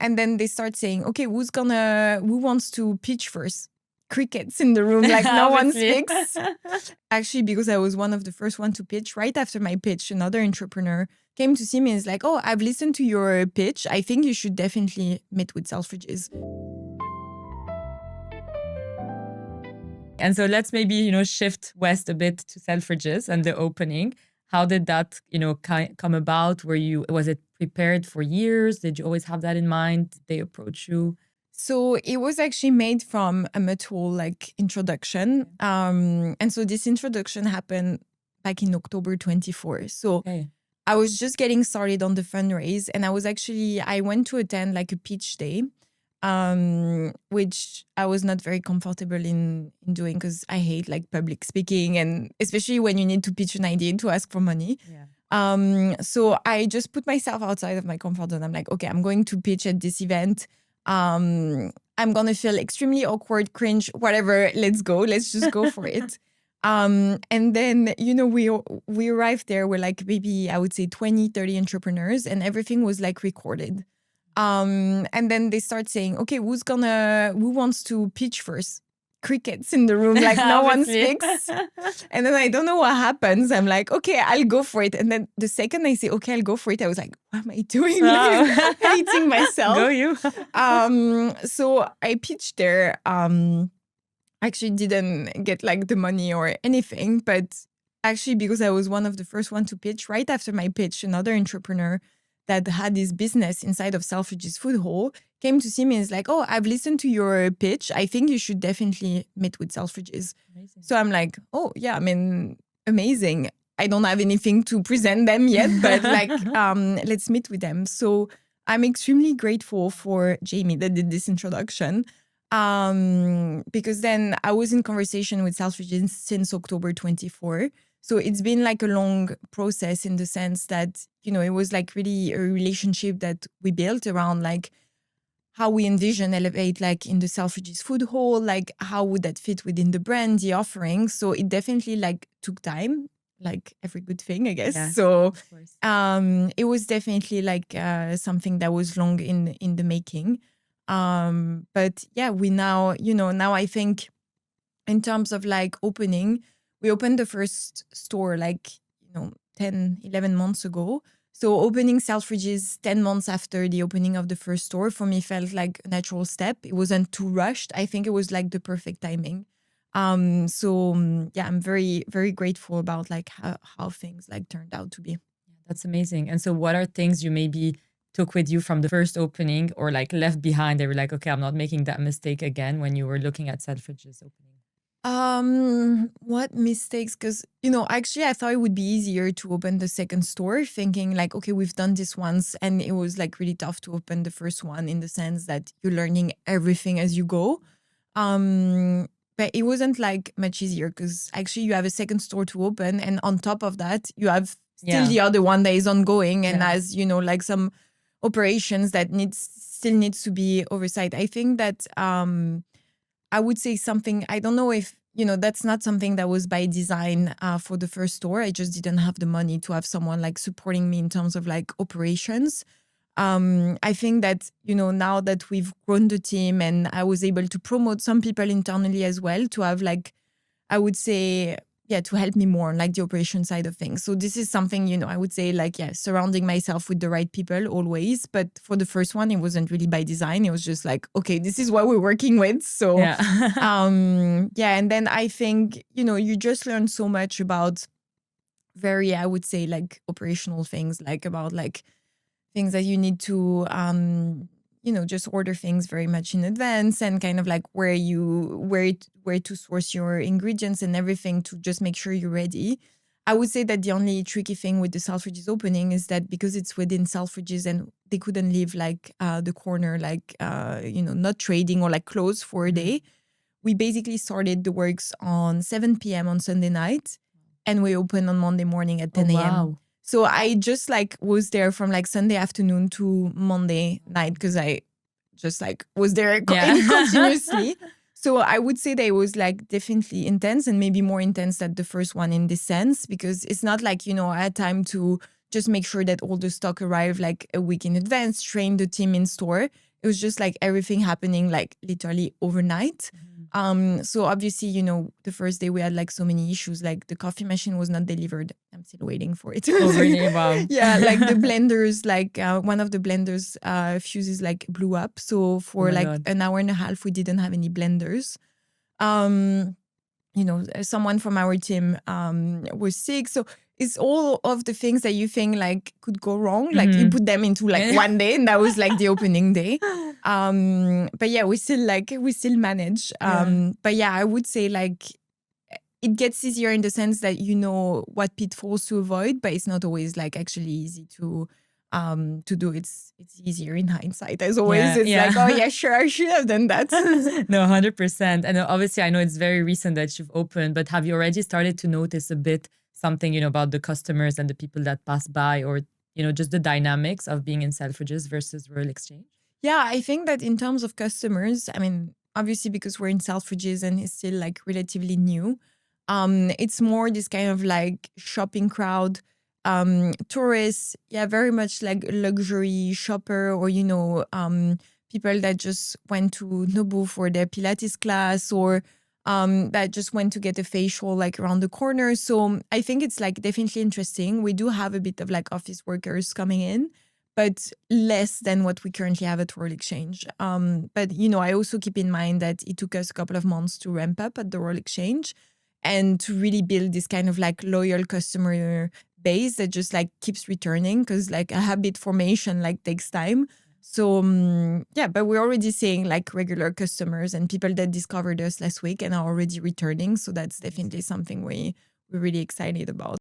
And then they start saying, okay, who wants to pitch first? Crickets in the room, like no one Obviously. speaks. Actually, because I was one of the first one to pitch, right after my pitch, another entrepreneur came to see me and is like, oh, I've listened to your pitch. I think you should definitely meet with Selfridges. And so let's maybe, shift west a bit to Selfridges and the opening. How did that, come about? Was it prepared for years? Did you always have that in mind? Did they approach you? So it was actually made from a mutual introduction. And so this introduction happened back in October 24. So Okay. I was just getting started on the fundraise, and I went to attend a pitch day, which I was not very comfortable in doing because I hate public speaking, and especially when you need to pitch an idea to ask for money. Yeah. So I just put myself outside of my comfort zone. I'm like, okay, I'm going to pitch at this event. I'm gonna feel extremely awkward, cringe, whatever. Let's go. Let's just go for it. And then, we arrived there. We're maybe I would say 20, 30 entrepreneurs, and everything was recorded. And then they start saying, okay, who wants to pitch first? Crickets in the room, like no one speaks. And then I don't know what happens. I'm like, okay, I'll go for it. And then the second I say, okay, I'll go for it, I was like, what am I doing? Wow. Hating myself. Go you. So I pitched there. Actually didn't get the money or anything, but actually because I was one of the first one to pitch, right after my pitch, another entrepreneur that had this business inside of Selfridges food hall came to see me and is like, oh, I've listened to your pitch. I think you should definitely meet with Selfridges. Amazing. So I'm like, oh yeah, I mean, amazing. I don't have anything to present them yet, but let's meet with them. So I'm extremely grateful for Jamie that did this introduction. Because then I was in conversation with Selfridges since October 24. So it's been a long process in the sense that, it was really a relationship that we built around how we envision Elevate in the Selfridges food hall, how would that fit within the brand, the offering. So it definitely took time, like every good thing, I guess. Yes, so of course. it was definitely something that was long in the making. But yeah, we now I think in terms of opening, we opened the first store 10, 11 months ago. So opening Selfridges 10 months after the opening of the first store for me felt like a natural step. It wasn't too rushed. I think it was the perfect timing. Yeah, I'm very, very grateful about how things turned out to be. That's amazing. And so what are things you maybe took with you from the first opening or left behind? They were like, okay, I'm not making that mistake again when you were looking at Selfridges opening. What mistakes? Because, actually I thought it would be easier to open the second store, thinking okay, we've done this once, and it was really tough to open the first one in the sense that you're learning everything as you go. But it wasn't much easier because actually you have a second store to open, and on top of that, you have still the other one that is ongoing and has, some operations that still needs to be oversight. I think that I would say something, I don't know if, that's not something that was by design for the first store. I just didn't have the money to have someone supporting me in terms of operations. I think that, now that we've grown the team and I was able to promote some people internally as well to have I would say, to help me more on the operation side of things. So this is something, I would say surrounding myself with the right people always. But for the first one, it wasn't really by design. It was just okay, this is what we're working with. So, And then I think, you just learn so much about very, I would say operational things, about things that you need to, just order things very much in advance and kind of where to source your ingredients and everything to just make sure you're ready. I would say that the only tricky thing with the Selfridges opening is that because it's within Selfridges and they couldn't leave the corner, not trading or closed for a day. We basically started the works on 7 p.m. on Sunday night and we opened on Monday morning at 10 a.m. Wow. So I just was there from Sunday afternoon to Monday night because I just was there continuously. So I would say that it was definitely intense and maybe more intense than the first one in this sense, because it's not I had time to just make sure that all the stock arrived a week in advance, train the team in store. It was just like everything happening like literally overnight. So obviously, the first day we had like so many issues, like the coffee machine was not delivered. I'm still waiting for it. Oh, really? Wow. Yeah, like the blenders, like one of the blenders fuses like blew up. So Oh for my like God. an hour and a half, we didn't have any blenders. Someone from our team was sick. So it's all of the things that you think like could go wrong. Like you put them into like one day, and that was like the opening day. But yeah, we still manage. But yeah, I would say like it gets easier in the sense that you know what pitfalls to avoid, but it's not always like actually easy to do. It's easier in hindsight. As always, Yeah, it's yeah. like, oh yeah, sure, I should have done that. No, 100%. And obviously, I know it's very recent that you've opened, but have you already started to notice a bit something, about the customers and the people that pass by, or, just the dynamics of being in Selfridges versus Royal Exchange? Yeah, I think that in terms of customers, I mean, obviously because we're in Selfridges and it's still like relatively new, it's more this kind of like shopping crowd, tourists, yeah, very much like luxury shopper, or people that just went to Nobu for their Pilates class, or that just went to get a facial like around the corner. So I think it's like definitely interesting. We do have a bit of like office workers coming in, but less than what we currently have at Royal Exchange. But I also keep in mind that it took us a couple of months to ramp up at the Royal Exchange and to really build this kind of like loyal customer base that just like keeps returning, because like a habit formation like takes time. So yeah, but we're already seeing like regular customers and people that discovered us last week and are already returning. So that's definitely something we're really excited about.